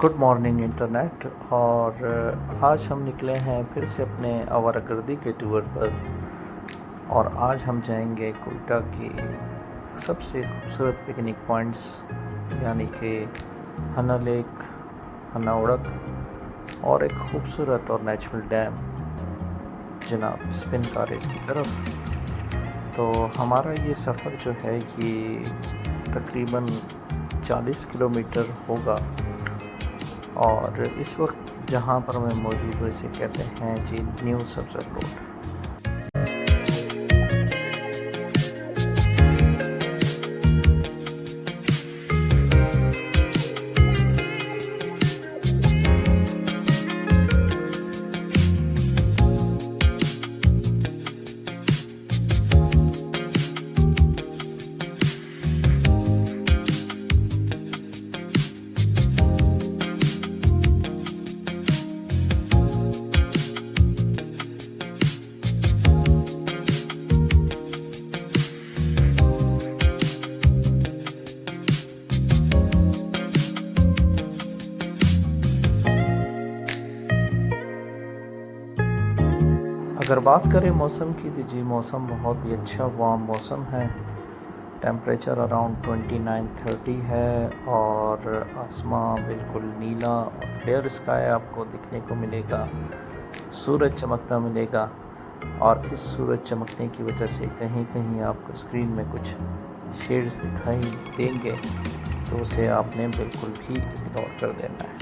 Good morning internet. और आज हम निकले हैं फिर से अपने आवारागर्दी के टूर पर। और आज हम जाएंगे कोयटा के सबसे खूबसूरत पिकनिक पॉइंट्स यानी कि हना लेक, हना उड़क और एक खूबसूरत और नेचुरल डैम जनाब स्पिन कॉटेज की तरफ। तो हमारा ये सफ़र जो है ये तकरीबन 40 किलोमीटर होगा। और इस वक्त जहाँ पर मैं मौजूद हूँ इसे कहते हैं जी न्यू सब्ज़र रोड। अगर बात करें मौसम की तो जी मौसम बहुत ही अच्छा वार्म मौसम है। टेम्परेचर अराउंड 29-30 है और आसमां बिल्कुल नीला और क्लियर स्काई आपको दिखने को मिलेगा। सूरज चमकता मिलेगा और इस सूरज चमकने की वजह से कहीं कहीं आपको स्क्रीन में कुछ शेड्स दिखाई देंगे, तो उसे आपने बिल्कुल भी इग्नोर कर देना है।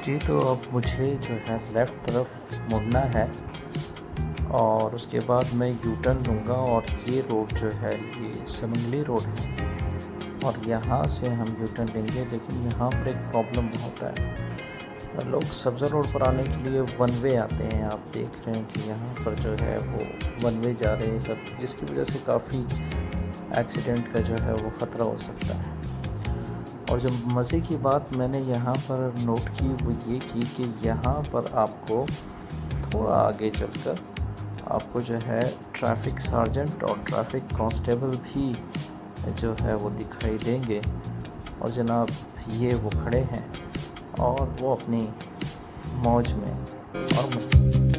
जी तो अब मुझे जो है लेफ़्ट तरफ मुड़ना है और उसके बाद मैं यू टर्न लूँगा और ये रोड जो है ये समंगली रोड है और यहाँ से हम यू टर्न लेंगे। लेकिन यहाँ पर एक प्रॉब्लम होता है, लोग सब्ज़र रोड पर आने के लिए वन वे आते हैं। आप देख रहे हैं कि यहाँ पर जो है वो वन वे जा रहे हैं सब, जिसकी वजह से काफ़ी एक्सीडेंट का जो है वो ख़तरा हो सकता है। और जो मज़े की बात मैंने यहाँ पर नोट की वो ये की कि यहाँ पर आपको थोड़ा आगे चलकर आपको जो है ट्रैफिक सार्जेंट और ट्रैफिक कांस्टेबल भी जो है वो दिखाई देंगे। और जनाब ये वो खड़े हैं और वो अपनी मौज में और मस्ती।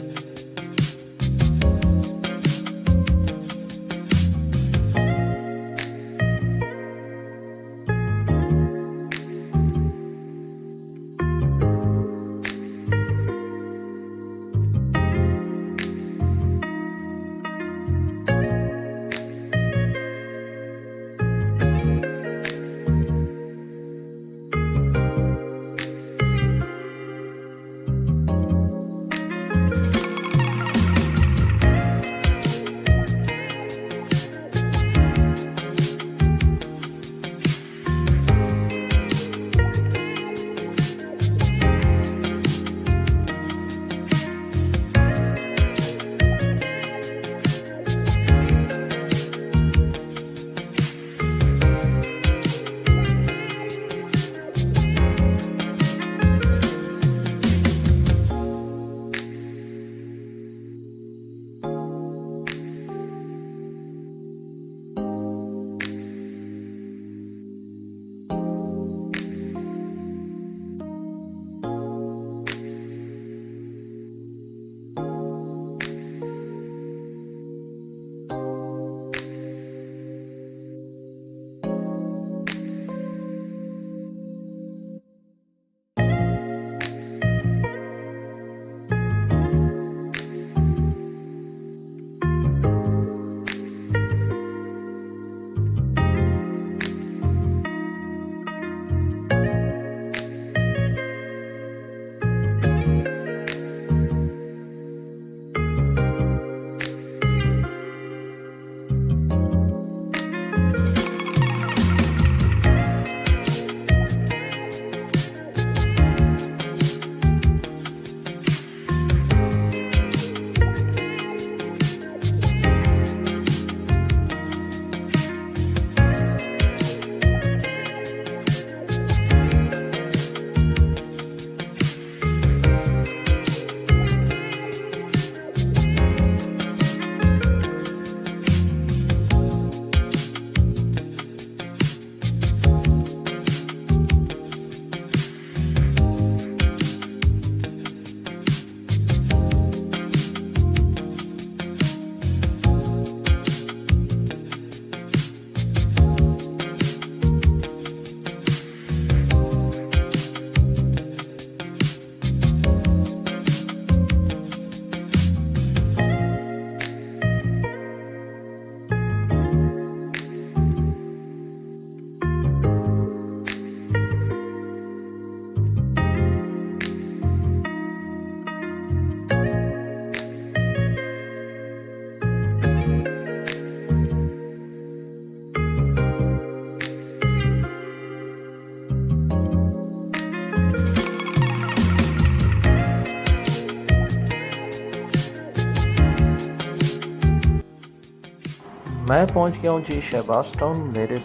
मैं पहुंच गया हूँ जी शहबाज टाउन। मेरे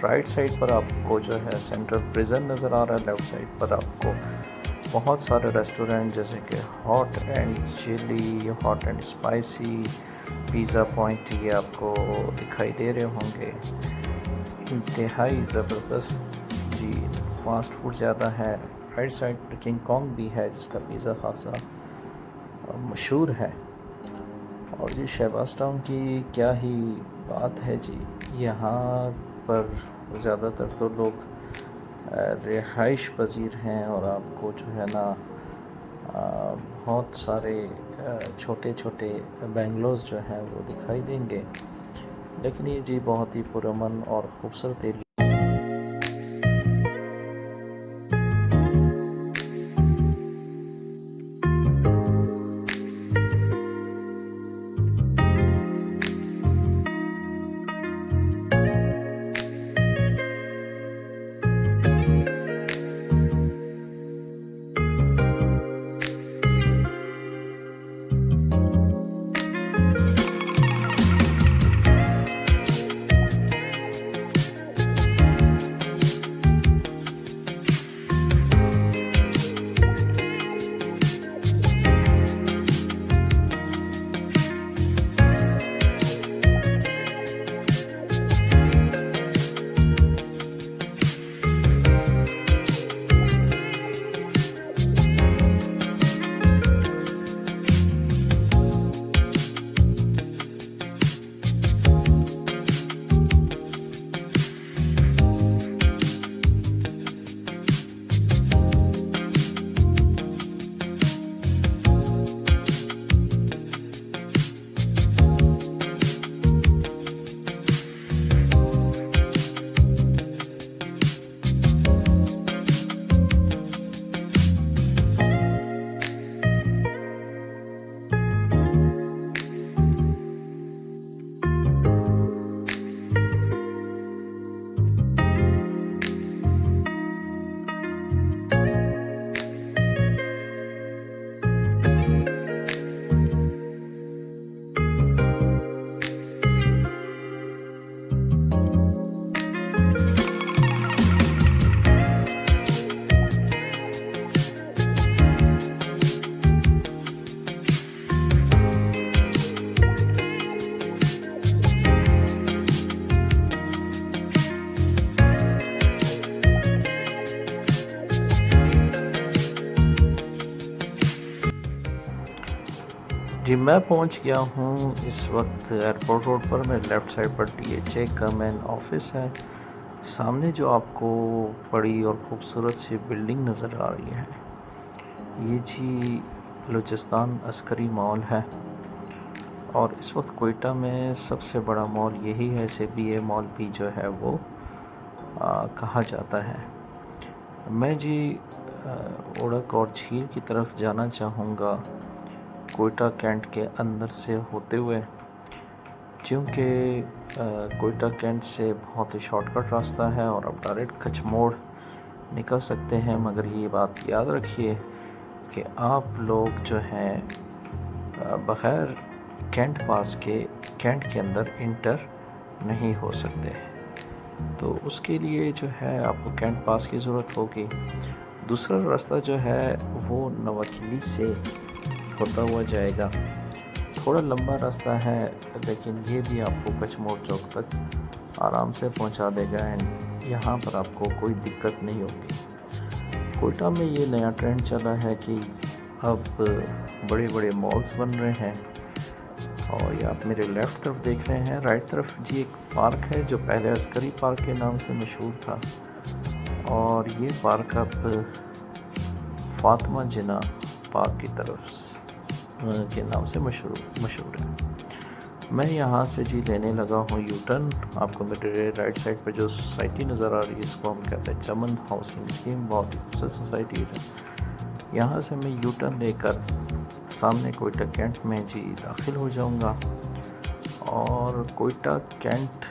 राइट साइड पर आपको जो है सेंट्रल प्रिजन नज़र आ रहा है। लेफ़्ट साइड पर आपको बहुत सारे रेस्टोरेंट जैसे कि hot and chilli, hot and spicy, pizza point ये आपको दिखाई दे रहे होंगे। इंतहाई ज़बरदस्त जी, फास्ट फूड ज़्यादा है। राइट साइड पर किंग कॉन्ग भी है जिसका पिज़्ज़ा खासा मशहूर है। और जी शहबाज टाउन की क्या ही बात है जी, यहाँ पर ज़्यादातर तो लोग रिहाइश पजीर हैं और आपको जो है ना बहुत सारे छोटे छोटे बेंगलोज जो हैं वो दिखाई देंगे। लेकिन ये जी बहुत ही पुरअमन और ख़ूबसूरत एरिया। जी मैं पहुंच गया हूं इस वक्त एयरपोर्ट रोड पर। मेरे लेफ़्ट साइड पर DHA का मेन ऑफिस है। सामने जो आपको बड़ी और ख़ूबसूरत सी बिल्डिंग नज़र आ रही है ये जी बलूचिस्तान अस्करी मॉल है। और इस वक्त कोयटा में सबसे बड़ा मॉल यही है। इसे BA मॉल भी जो है वो कहा जाता है। मैं जी ओड़क और झील की तरफ जाना चाहूँगा कोयटा कैंट के अंदर से होते हुए, क्योंकि कोयटा कैंट से बहुत ही शॉर्टकट रास्ता है और आप डायरेक्ट कचमोड़ निकल सकते हैं। मगर ये बात याद रखिए कि आप लोग जो हैं बग़ैर कैंट पास के कैंट के अंदर इंटर नहीं हो सकते। तो उसके लिए जो है आपको कैंट पास की ज़रूरत होगी। दूसरा रास्ता जो है वो नवाकिली से होता हुआ जाएगा। थोड़ा लंबा रास्ता है लेकिन ये भी आपको कचमोड़ चौक तक आराम से पहुंचा देगा एंड यहाँ पर आपको कोई दिक्कत नहीं होगी। कोयटा में ये नया ट्रेंड चला है कि अब बड़े बड़े मॉल्स बन रहे हैं। और ये आप मेरे लेफ़्ट तरफ देख रहे हैं। राइट तरफ जी एक पार्क है जो पहले अस्करी पार्क के नाम से मशहूर था और ये पार्क अब फातिमा जिन्ना पार्क की तरफ के नाम से मशहूर है। मैं यहाँ से जी लेने लगा हूँ यू टर्न। आपको मेरे राइट साइड पर जो सोसाइटी नज़र आ रही है इसको हम कहते हैं चमन हाउसिंग स्कीम। बहुत ही खूबसूरत सोसाइटीज़ है। यहाँ से मैं यू टर्न लेकर सामने कोयटा कैंट में जी दाखिल हो जाऊँगा। और कोयटा कैंट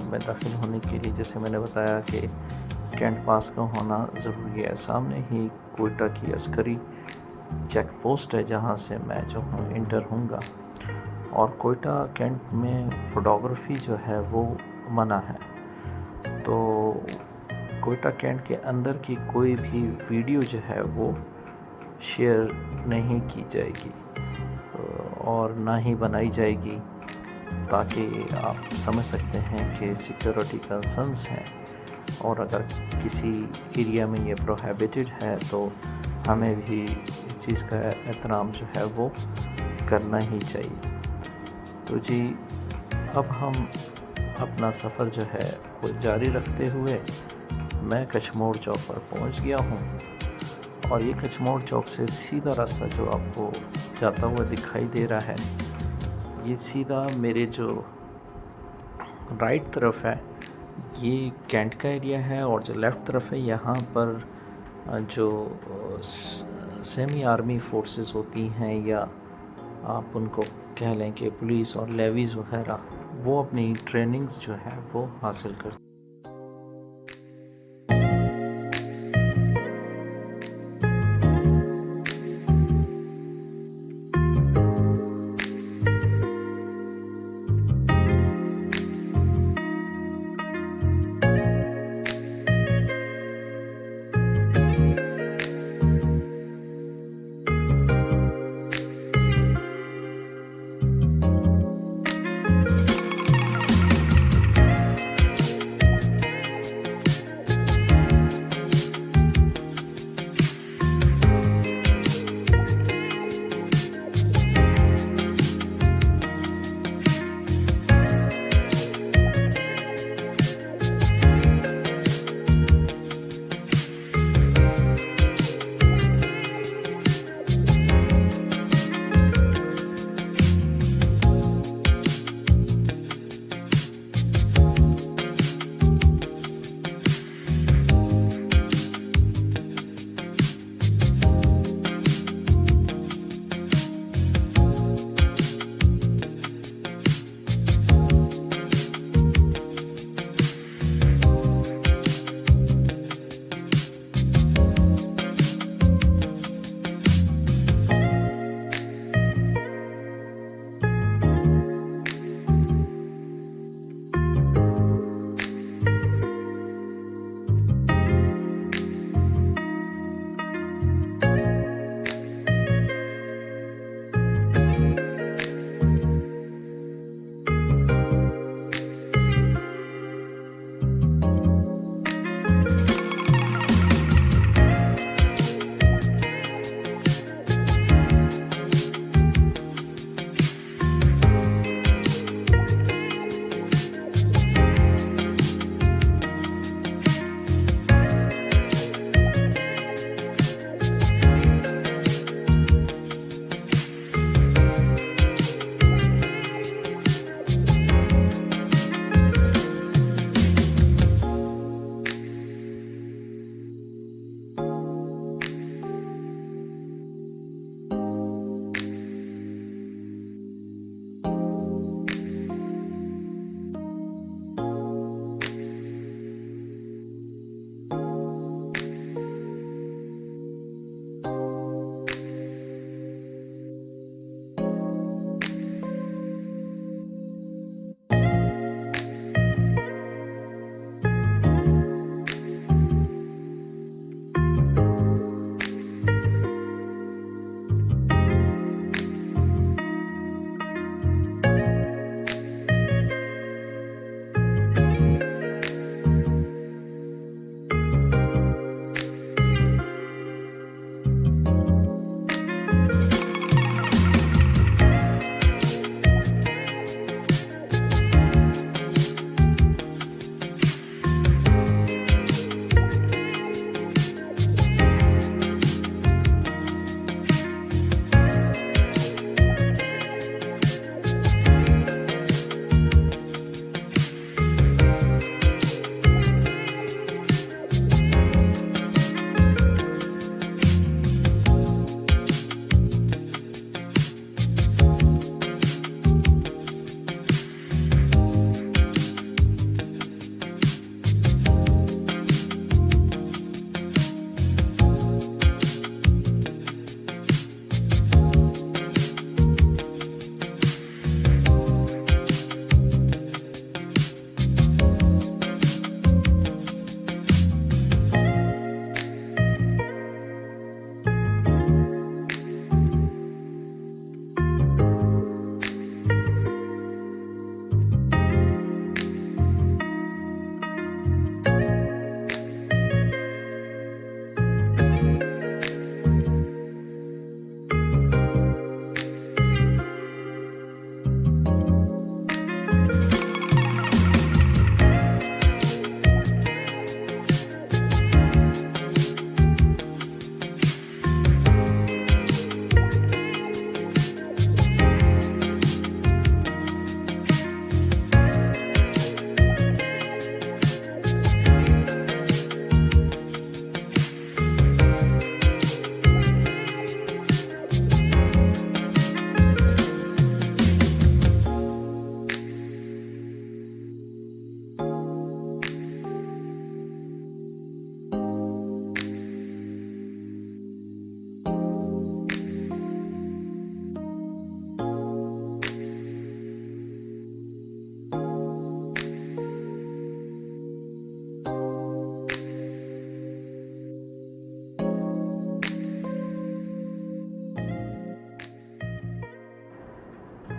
में दाखिल होने के लिए जैसे मैंने बताया कि कैंट पास का होना ज़रूरी है। सामने ही कोयटा की अस्करी चेक पोस्ट है जहाँ से मैं जो हूँ इंटर हूँगा। और कोयटा कैंट में फ़ोटोग्राफ़ी जो है वो मना है। तो कोयटा कैंट के अंदर की कोई भी वीडियो जो है वो शेयर नहीं की जाएगी और ना ही बनाई जाएगी, ताकि आप समझ सकते हैं कि सिक्योरिटी कंसर्न्स हैं और अगर किसी एरिया में ये प्रोहिबिटेड है तो हमें भी इस चीज़ का एहतराम जो है वो करना ही चाहिए। तो जी, अब हम अपना सफ़र जो है वो जारी रखते हुए मैं कचमोड़ चौक पर पहुंच गया हूं, और ये कचमोड़ चौक से सीधा रास्ता जो आपको जाता हुआ दिखाई दे रहा है, ये सीधा मेरे जो राइट तरफ है ये कैंट का एरिया है, और जो लेफ़्ट तरफ है यहाँ पर जो सेमी आर्मी फोर्सेस होती हैं, या आप उनको कह लें कि पुलिस और लेवीज़ वगैरह, वो अपनी ट्रेनिंग्स जो है वो हासिल करते हैं।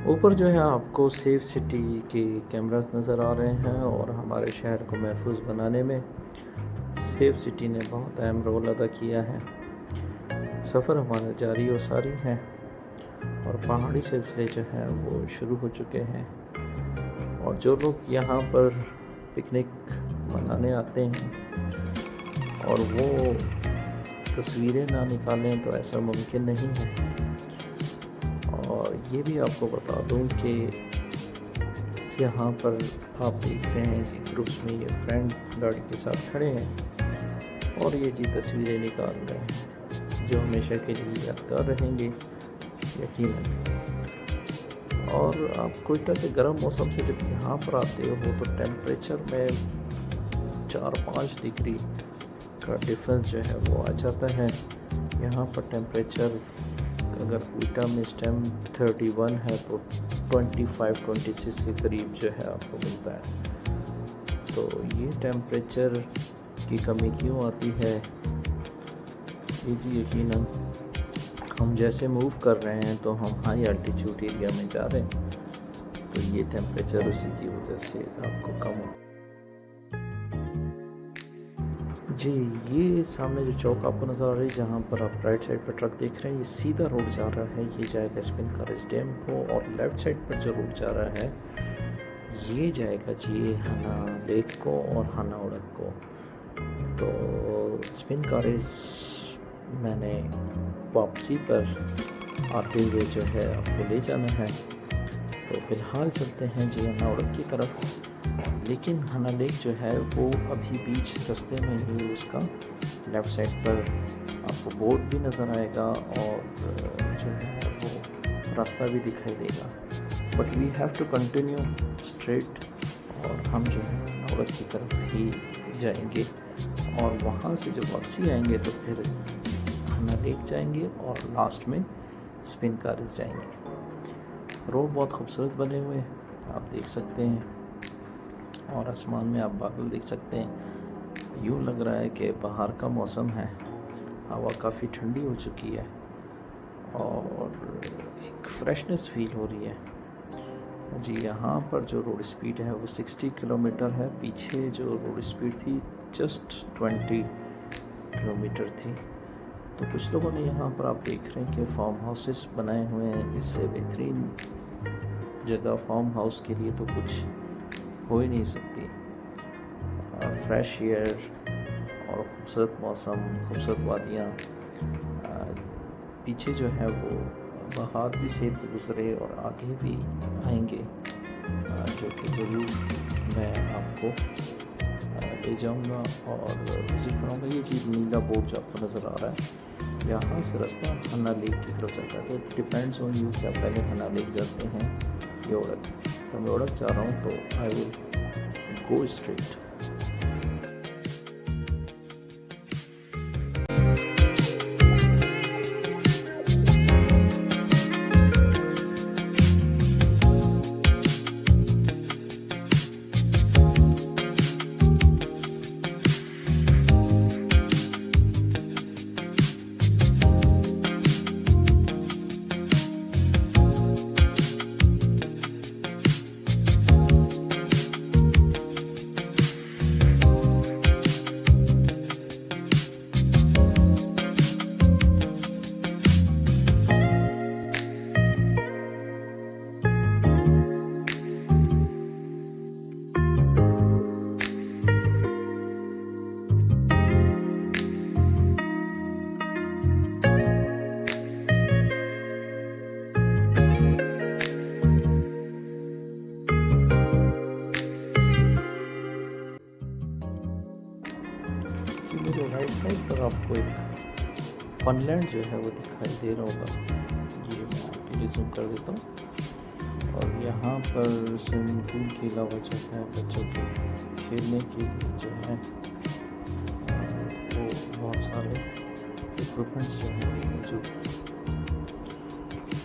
ऊपर जो है आपको सेफ सिटी के कैमरास नज़र आ रहे हैं और हमारे शहर को महफूज बनाने में सेफ सिटी ने बहुत अहम रोल अदा किया है। सफ़र हमारा जारी और सारी है और पहाड़ी सिलसिले जो हैं वो शुरू हो चुके हैं और जो लोग यहाँ पर पिकनिक मनाने आते हैं और वो तस्वीरें ना निकालें तो ऐसा मुमकिन नहीं है। और ये भी आपको बता दूं कि यहाँ पर आप देख रहे हैं कि ग्रुप्स में ये फ्रेंड गाड़ी के साथ खड़े हैं और ये जी तस्वीरें निकाल रहे हैं जो हमेशा के लिए यादगार रहेंगे यकीनन। और आप कोयटा के गर्म मौसम से जब यहाँ पर आते हो तो टेम्परेचर में 4-5 डिग्री का डिफरेंस जो है वो आ जाता है। यहाँ पर टेम्परेचर अगर कोयटा में इस टाइम 31 है तो 25-26 के करीब जो है आपको मिलता है। तो ये टेम्परेचर की कमी क्यों आती है? ये जी यकीनन हम जैसे मूव कर रहे हैं तो हम हाई अल्टीट्यूड एरिया में जा रहे हैं तो ये टेम्परेचर उसी की वजह से आपको कम हो। जी ये सामने जो चौक आपको नज़र आ रही है जहाँ पर आप राइट साइड पर ट्रक देख रहे हैं ये सीधा रोड जा रहा है, ये जाएगा स्पिन कॉरेज डैम को। और लेफ़्ट साइड पर जो रोड जा रहा है ये जाएगा जी हना लेक को और हना उड़क को। तो स्पिन कॉरेज मैंने वापसी पर आते हुए जो है आपको ले जाना है। तो फ़िलहाल चलते हैं जी हना उड़क की तरफ। लेकिन हना लेक जो है वो अभी बीच रास्ते में ही उसका लेफ़्ट साइड पर आपको बोर्ड भी नज़र आएगा और जो है वो रास्ता भी दिखाई देगा। But we have to continue straight और हम जो है हना उड़क की तरफ ही जाएंगे और वहाँ से जब वापसी आएंगे तो फिर हना लेक जाएंगे और लास्ट में स्पिन कॉरेज जाएंगे। रोड बहुत खूबसूरत बने हुए आप देख सकते हैं और आसमान में आप बादल देख सकते हैं। यूँ लग रहा है कि बाहर का मौसम है, हवा काफ़ी ठंडी हो चुकी है और एक फ्रेशनेस फील हो रही है जी। यहाँ पर जो रोड स्पीड है वो 60 किलोमीटर है, पीछे जो रोड स्पीड थी जस्ट 20 किलोमीटर थी। तो कुछ लोगों ने यहाँ पर आप देख रहे हैं कि फार्म हाउसेस बनाए हुए हैं। इससे बेहतरीन जगह फार्म हाउस के लिए तो कुछ हो ही नहीं सकती। फ्रेश एयर और खूबसूरत मौसम, खूबसूरत वादियाँ, पीछे जो है वो बहार भी सेब के गुजरे और आगे भी आएंगे जो कि ज़रूर मैं आपको ले जाऊंगा और विज़िट कराऊंगा। ये चीज़ नीला बोर्ड जो आपको नज़र आ रहा है यहाँ से रास्ता हना लेक की तरफ जाता है। तो डिपेंड्स ऑन यू कि आप पहले हना लेक जाते हैं या उड़क। तो मैं उड़क जा रहा हूँ तो आई विल गो स्ट्रेट। मेरे राइट साइड पर आपको एक फनलैंड जो है वो दिखाई दे रहा होगा। ये मैं आपके लिए जूम कर देता हूँ। और यहाँ पर स्विमिंग पूल के अलावा जो है बच्चों के खेलने के लिए जो है वो बहुत सारे इक्विपमेंट्स जो हैं मौजूद।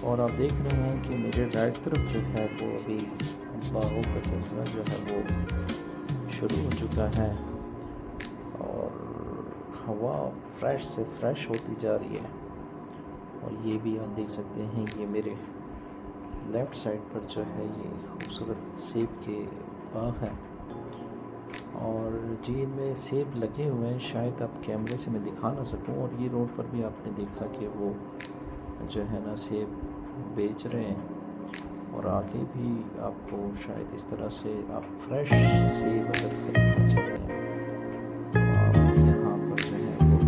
और आप देख रहे हैं कि मेरे राइट तरफ जो है वो अभी बागों का सिलसिला जो है वो शुरू हो चुका है और हवा फ्रेश से फ्रेश होती जा रही है। और ये भी आप देख सकते हैं ये मेरे लेफ़्ट साइड पर जो है ये खूबसूरत सेब के बाग हैं और जी इनमें सेब लगे हुए हैं, शायद आप कैमरे से मैं दिखा ना सकूं। और ये रोड पर भी आपने देखा कि वो जो है ना सेब बेच रहे हैं और आगे भी आपको शायद इस तरह से आप फ्रेश सेब अगर खरीदना चाहते हैं तो आप यहाँ पर जो है वो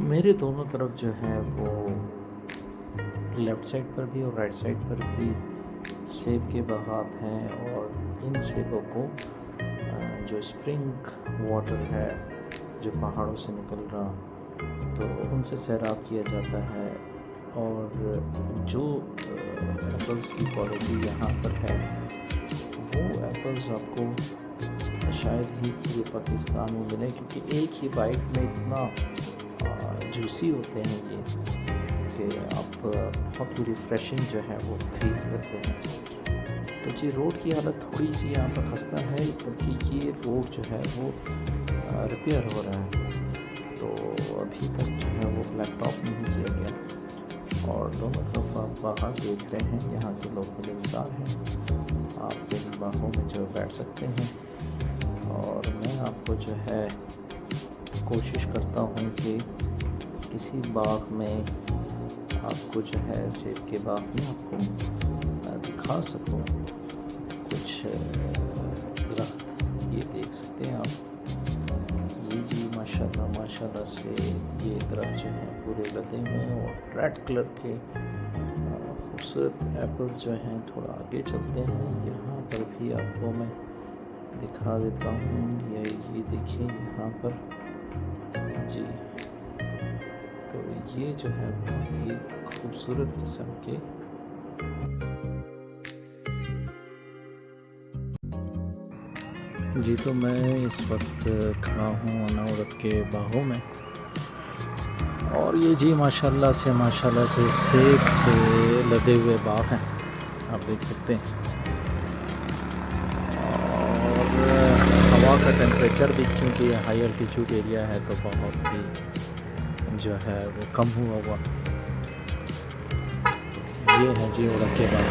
मेरे दोनों तरफ जो है वो लेफ़्ट साइड पर भी और राइट साइड पर भी सेब के बागात हैं और इन सेबों को जो स्प्रिंग वाटर है जो पहाड़ों से निकल रहा तो उनसे सैराब किया जाता है। और जो एप्पल्स की क्वालिटी यहाँ पर है वो एप्पल्स आपको शायद ही पूरे पाकिस्तान में मिले, क्योंकि एक ही बाइट में इतना जूसी होते हैं ये कि आप बहुत ही रिफ़्रेशिंग जो है वो फील करते हैं। तो जी रोड की हालत थोड़ी सी यहाँ पर खस्ता है, बल्कि ये रोड जो है वो रिपेयर हो रहा है, तो अभी तक जो है वो ब्लैक टॉप नहीं किया गया। और दोनों तरफ आप बाहर देख रहे हैं, यहाँ के लोकल इंसान हैं, आप इन बागों में जो बैठ सकते हैं। और मैं आपको जो है कोशिश करता हूँ कि किसी बाग में आपको जो है सेब के बाग में आपको दिखा सकूं कुछ दरख्त। ये देख सकते हैं आप, ये जी माशाल्लाह से ये दरख्त जो हैं पूरे लदे हुए हैं और रेड कलर के खूबसूरत एप्पल्स जो हैं। थोड़ा आगे चलते हैं, यहाँ पर भी आपको मैं दिखा देता हूँ। ये देखिए यहाँ पर जी, तो ये जो है बहुत ही खूबसूरत किस्म के जी। तो मैं इस वक्त खड़ा हूँ अनावरत के बागों में और ये जी माशाल्लाह से सेब से लदे हुए बाग हैं, आप देख सकते हैं। और का टेम्परेचर भी, क्योंकि हाई अल्टीट्यूड एरिया है तो बहुत ही जो है वो कम हुआ। ये है जी उड़न के बाद।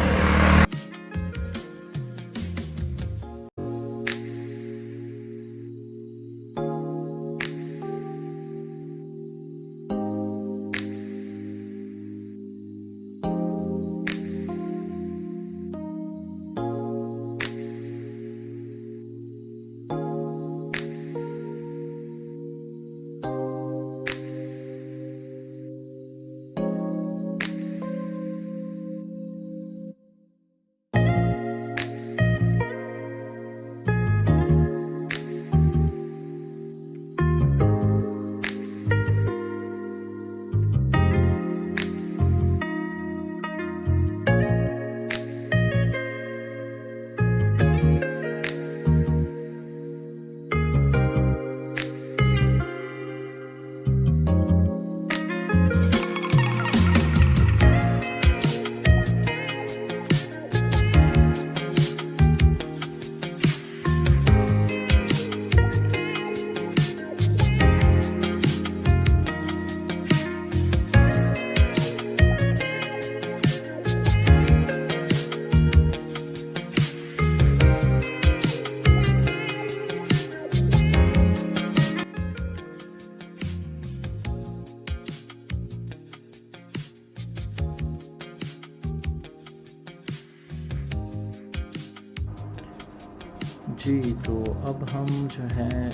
जी, तो अब हम जो है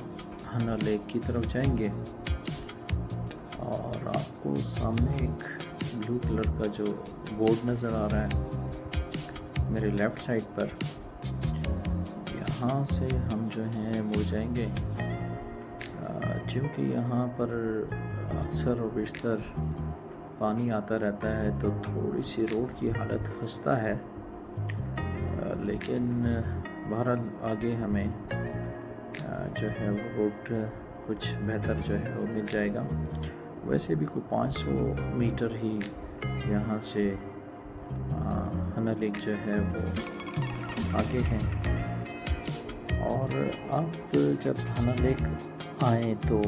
हना लेक की तरफ जाएंगे और आपको सामने एक ब्लू कलर का जो बोर्ड नज़र आ रहा है मेरे लेफ़्ट साइड पर, यहाँ से हम जो हैं मुड़ जाएंगे, क्योंकि यहाँ पर अक्सर और बेशतर पानी आता रहता है तो थोड़ी सी रोड की हालत खस्ता है, लेकिन बहरहाल आगे हमें जो है वो रोड कुछ बेहतर जो है वो मिल जाएगा। वैसे भी कोई 500 मीटर ही यहाँ से हना लेक जो है वो आगे है। और आप जब हना लेक आए तो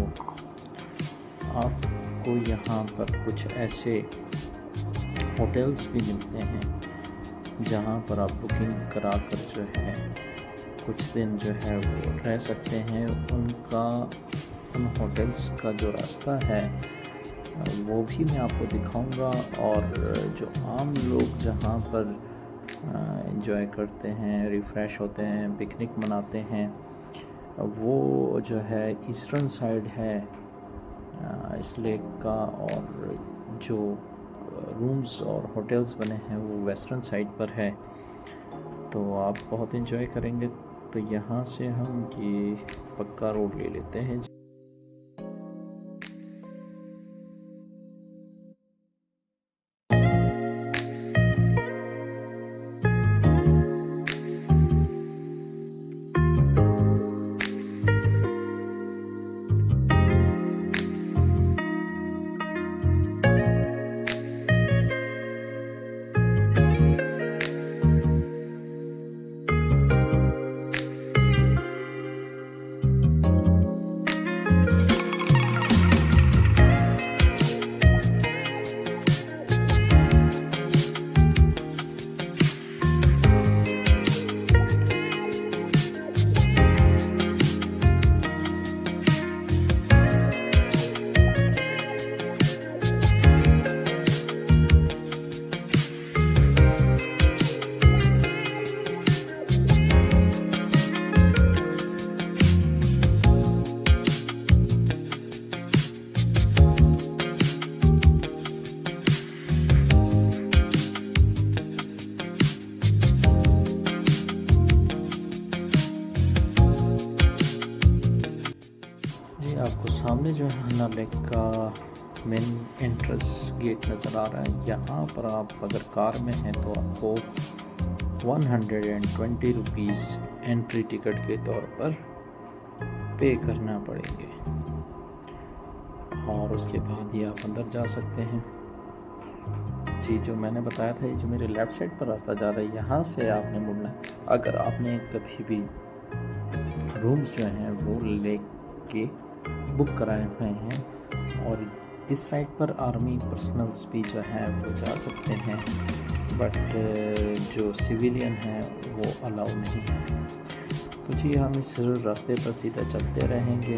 आपको यहाँ पर कुछ ऐसे होटल्स भी मिलते हैं जहाँ पर आप बुकिंग करा कर जो है कुछ दिन जो है वो रह सकते हैं। उन होटल्स का जो रास्ता है वो भी मैं आपको दिखाऊंगा, और जो आम लोग जहाँ पर एंजॉय करते हैं, रिफ़्रेश होते हैं, पिकनिक मनाते हैं, वो जो है ईस्टर्न साइड है इस लेक का, और जो रूम्स और होटल्स बने हैं वो वेस्टर्न साइड पर है। तो आप बहुत एंजॉय करेंगे। तो यहाँ से हम ये पक्का रोड ले लेते हैं। आपको सामने जो है हना लेक का मेन एंट्रेंस गेट नज़र आ रहा है। यहाँ पर आप अगर कार में हैं तो आपको 120 रुपीज़ एंट्री टिकट के तौर पर पे करना पड़ेंगे, और उसके बाद ही आप अंदर जा सकते हैं। जी, जो मैंने बताया था, ये जो मेरे लेफ़्ट साइड पर रास्ता जा रहा है, यहाँ से आपने मुड़ना है। अगर आपने कभी भी रूम्स जो हैं वो लेक के बुक कराए हुए हैं। और इस साइड पर आर्मी पर्सनल्स भी जो हैं वो जा सकते हैं, बट जो सिविलियन हैं वो अलाउ नहीं है। तो जी हम इस रास्ते पर सीधा चलते रहेंगे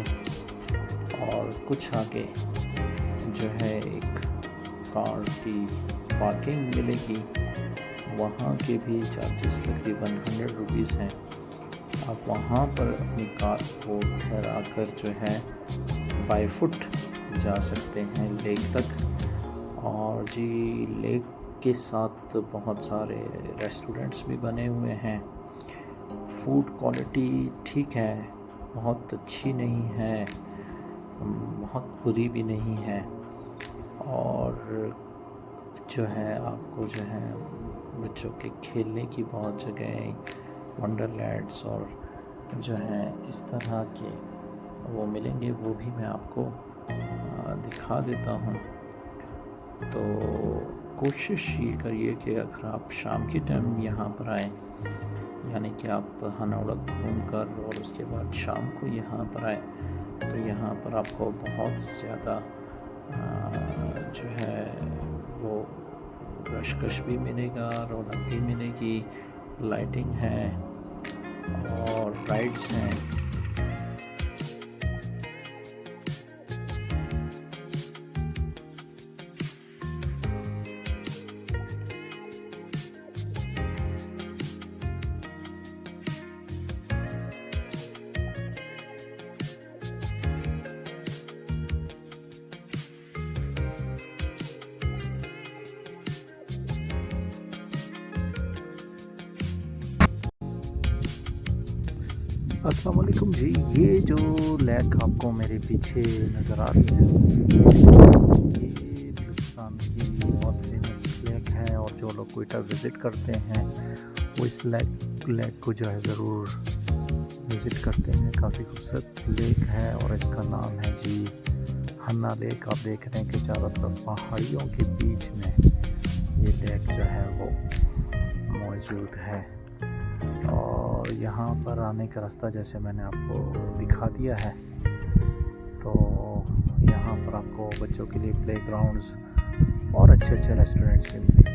और कुछ आगे जो है एक कार की पार्किंग मिलेगी, वहाँ के भी चार्जेस तकरीबन 100 रुपीज़ हैं। आप वहाँ पर अपनी कार को ठहरा कर जो है बाय फुट जा सकते हैं लेक तक। और जी लेक के साथ बहुत सारे रेस्टोरेंट्स भी बने हुए हैं। फूड क्वालिटी ठीक है, बहुत अच्छी नहीं है, बहुत बुरी भी नहीं है। और जो है आपको जो है बच्चों के खेलने की बहुत जगह, वंडरलैंड्स और जो है इस तरह के वो मिलेंगे, वो भी मैं आपको दिखा देता हूँ। तो कोशिश ये करिए कि अगर आप शाम के टाइम यहाँ पर आएँ, यानी कि आप हनौड़क घूम कर और उसके बाद शाम को यहाँ पर आए, तो यहाँ पर आपको बहुत ज़्यादा जो है वो रशकश भी मिलेगा, रौनक भी मिलेगी, लाइटिंग है और राइड्स हैं। अस्सलाम वालेकुम जी, ये जो लेक आपको मेरे पीछे नज़र आ रही है, ये बलूचिस्तान की बहुत फेमस लेक है। और जो लोग कोयटा विज़िट करते हैं वो इस लेक को जो है ज़रूर विज़िट करते हैं। काफ़ी खूबसूरत लेक है और इसका नाम है जी हन्ना लेक। आप देख रहे हैं कि चारों तरफ पहाड़ियों के बीच में ये लेक जो है वो मौजूद है। और यहाँ पर आने का रास्ता जैसे मैंने आपको दिखा दिया है, तो यहाँ पर आपको बच्चों के लिए प्लेग्राउंड्स और अच्छे अच्छे रेस्टोरेंट्स भी मिलेंगे।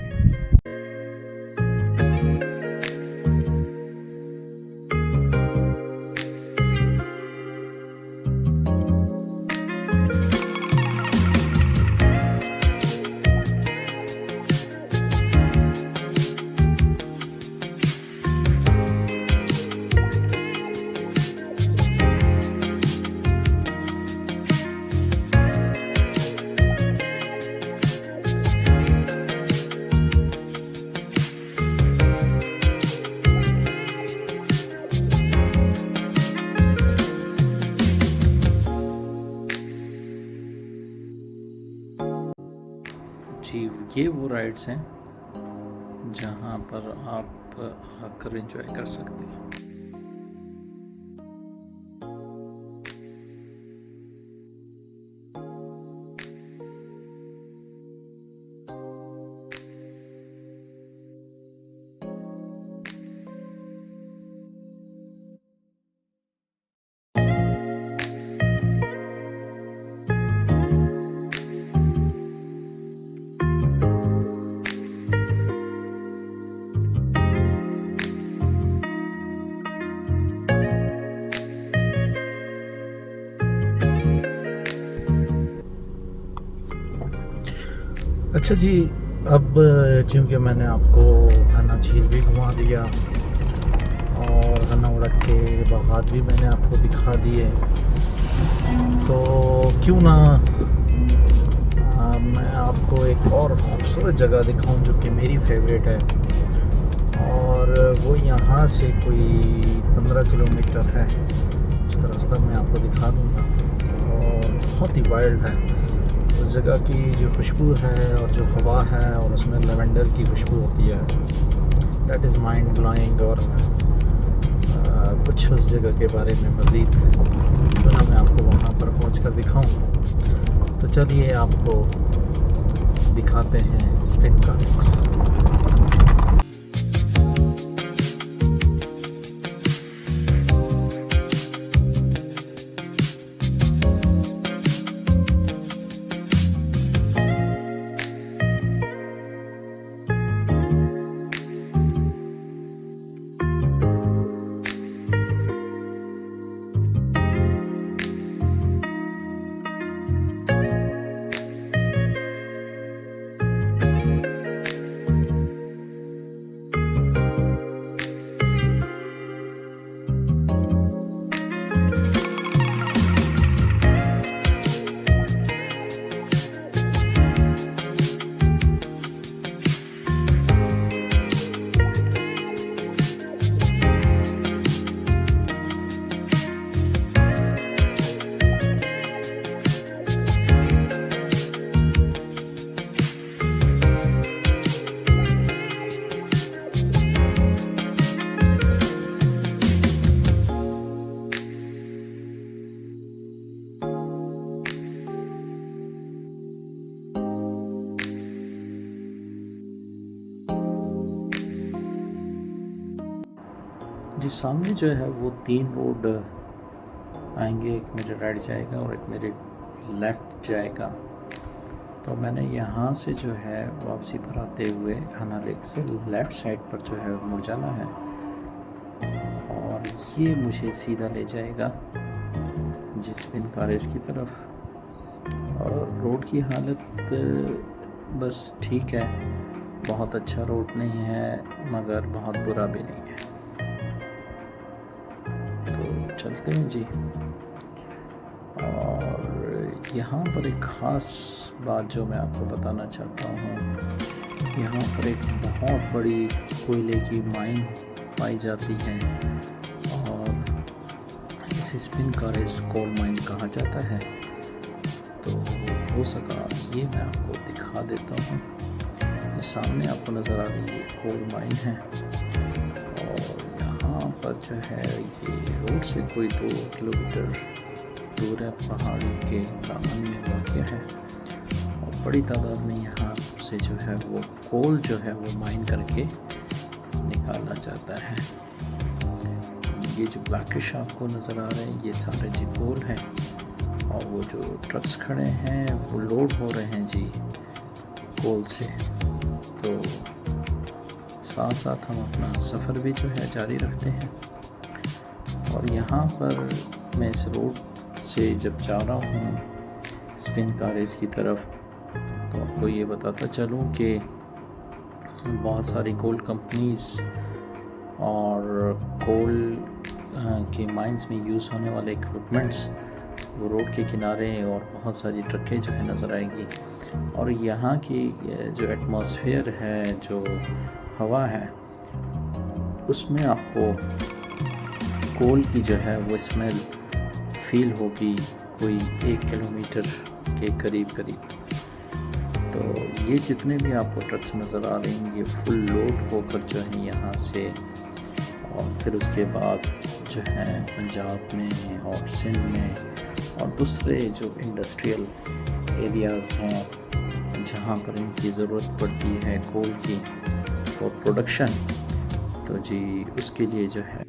जी ये वो राइड्स हैं जहाँ पर आप आकर एंजॉय कर सकते हैं। अच्छा जी, अब चूँकि मैंने आपको हन्ना झील भी घुमा दिया और हन्ना उड़क के बागात भी मैंने आपको दिखा दिए, तो क्यों ना मैं आपको एक और खूबसूरत जगह दिखाऊं जो कि मेरी फेवरेट है। और वो यहाँ से कोई 15 किलोमीटर है, उसका रास्ता मैं आपको दिखा दूँगा। और बहुत ही वाइल्ड है उस जगह की, जो खुशबू है और जो हवा है और उसमें लेवेंडर की खुशबू होती है, दैट इज़ माइंड ब्लोइंग। और कुछ उस जगह के बारे में मज़ीद जो ना मैं आपको वहाँ पर पहुँच कर दिखाऊँ। तो चलिए आपको दिखाते हैं स्पिन कार्स। जिस सामने जो है वो 3 रोड आएंगे, एक मेरे राइट जाएगा और एक मेरे लेफ़्ट जाएगा। तो मैंने यहाँ से जो है वापसी पर आते हुए खाना लेक से लेफ़्ट साइड पर जो है मुड़ जाना है और ये मुझे सीधा ले जाएगा जिस्पिन कॉलेज की तरफ। और रोड की हालत बस ठीक है, बहुत अच्छा रोड नहीं है मगर बहुत बुरा भी नहीं है। तो चलते हैं जी। और यहाँ पर एक ख़ास बात जो मैं आपको बताना चाहता हूँ, यहाँ पर एक बहुत बड़ी कोयले की माइन पाई जाती है और इसे स्पिन कॉलेज कोल माइन कहा जाता है। तो हो सका ये मैं आपको दिखा देता हूँ। ये सामने आपको नज़र आ रही है कोल माइन है और यहाँ पर जो है ये रोड से कोई 2 किलोमीटर दूर है, पहाड़ी के दामन में वाक़या है और बड़ी तादाद में यहाँ से जो है वो कोल जो है वो माइन करके निकाला जाता है। ये जो ब्लैकिश आपको नज़र आ रहे हैं ये सारे जी कोल हैं और वो जो ट्रक्स खड़े हैं वो लोड हो रहे हैं जी कोल से। तो साथ साथ हम अपना सफ़र भी जो है जारी रखते हैं। और यहाँ पर मैं इस रोड से जब जा रहा हूँ स्पिन कॉलेज की तरफ तो आपको ये बताता चलूँ कि बहुत सारी कोल कंपनीज़ और कोल के माइंस में यूज़ होने वाले इक्विपमेंट्स वो रोड के किनारे और बहुत सारी ट्रकें जो है नज़र आएगी। और यहाँ की जो एटमॉस्फेयर है, जो हवा है, उसमें आपको कोल की जो है वो स्मेल फील होगी कोई 1 किलोमीटर के करीब करीब। तो ये जितने भी आपको ट्रक्स नज़र आ रहे हैं ये फुल लोड होकर जो है यहाँ से और फिर उसके बाद जो है पंजाब में और सिंध में और दूसरे जो इंडस्ट्रियल एरियाज़ हैं जहाँ पर इनकी ज़रूरत पड़ती है कोल की फॉर प्रोडक्शन, तो जी उसके लिए जो है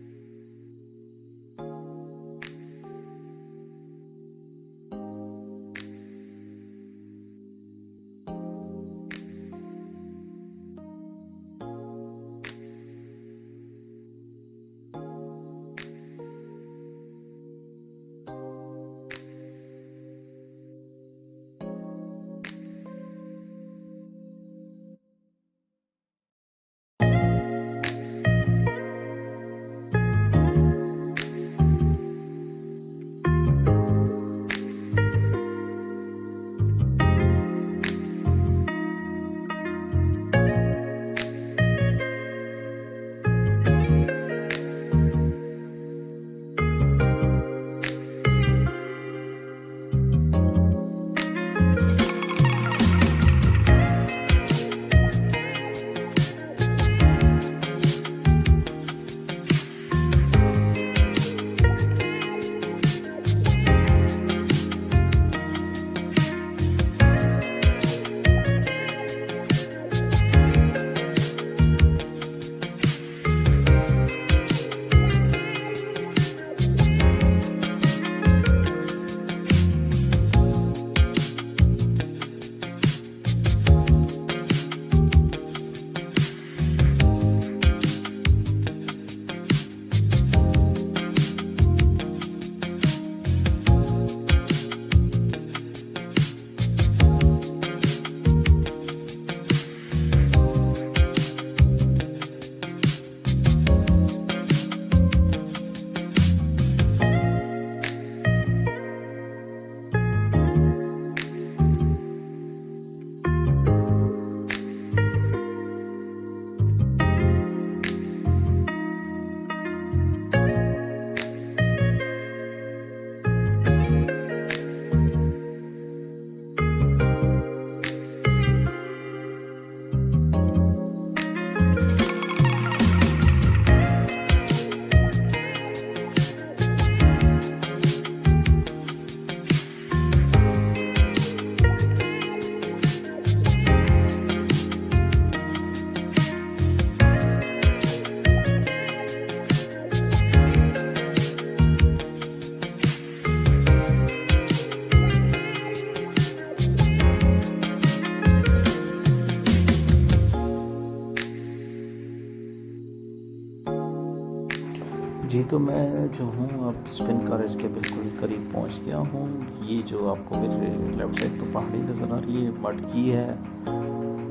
तो मैं जो हूँ अब स्पिन कॉलेज के बिल्कुल करीब पहुँच गया हूँ। ये जो आपको मेरे लेफ़्ट साइड पर पहाड़ी नज़र आ रही है, मटकी है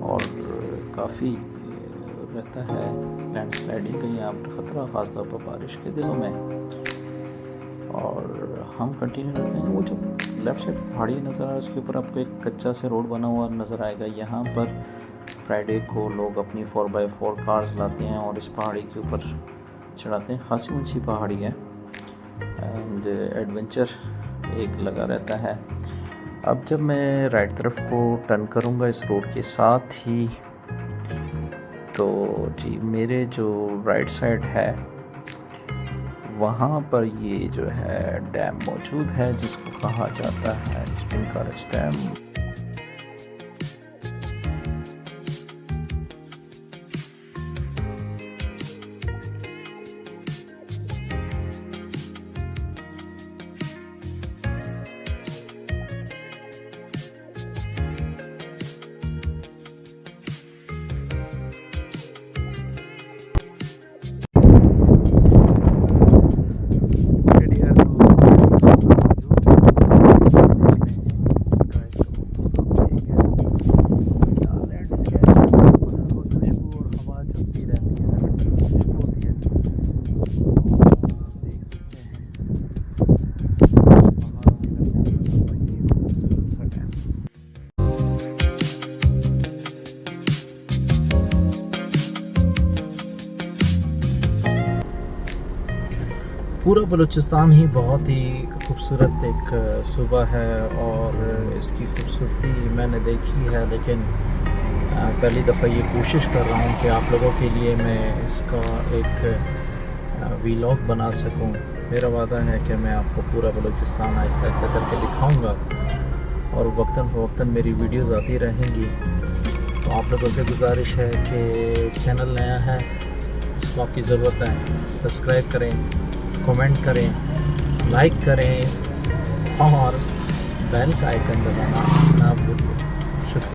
और काफ़ी रहता है लैंडस्लाइडिंग का यहाँ पर ख़तरा, ख़ासतौर पर बारिश के दिनों में। और हम कंटिन्यू करते हैं। वो जो लेफ़्ट साइड पहाड़ी नज़र आ रहा है उसके ऊपर आपको एक कच्चा से रोड बना हुआ नज़र आएगा। यहाँ पर फ्राइडे को लोग अपनी 4x4 कार्स लाते हैं और इस पहाड़ी के ऊपर चढ़ाते हैं। खासी ऊंची पहाड़ी है एंड एडवेंचर एक लगा रहता है। अब जब मैं राइट तरफ को टर्न करूँगा इस रोड के साथ ही, तो जी मेरे जो राइट साइड है वहाँ पर ये जो है डैम मौजूद है जिसको कहा जाता है स्पिन कॉलेज डैम। पूरा बलूचिस्तान ही बहुत ही खूबसूरत एक सूबा है और इसकी खूबसूरती मैंने देखी है, लेकिन पहली दफ़ा ये कोशिश कर रहा हूँ कि आप लोगों के लिए मैं इसका एक वीलॉग बना सकूँ। मेरा वादा है कि मैं आपको पूरा बलूचिस्तान आहिस्ता आहिस्ता करके दिखाऊँगा और वक्तन फ़वक्तन मेरी वीडियोज़ आती रहेंगी। तो आप लोगों से गुजारिश है कि चैनल नया है, इसको आपकी ज़रूरत है, सब्सक्राइब करें, कमेंट करें, लाइक करें और बेल का आइकन दबाना ना भूलें।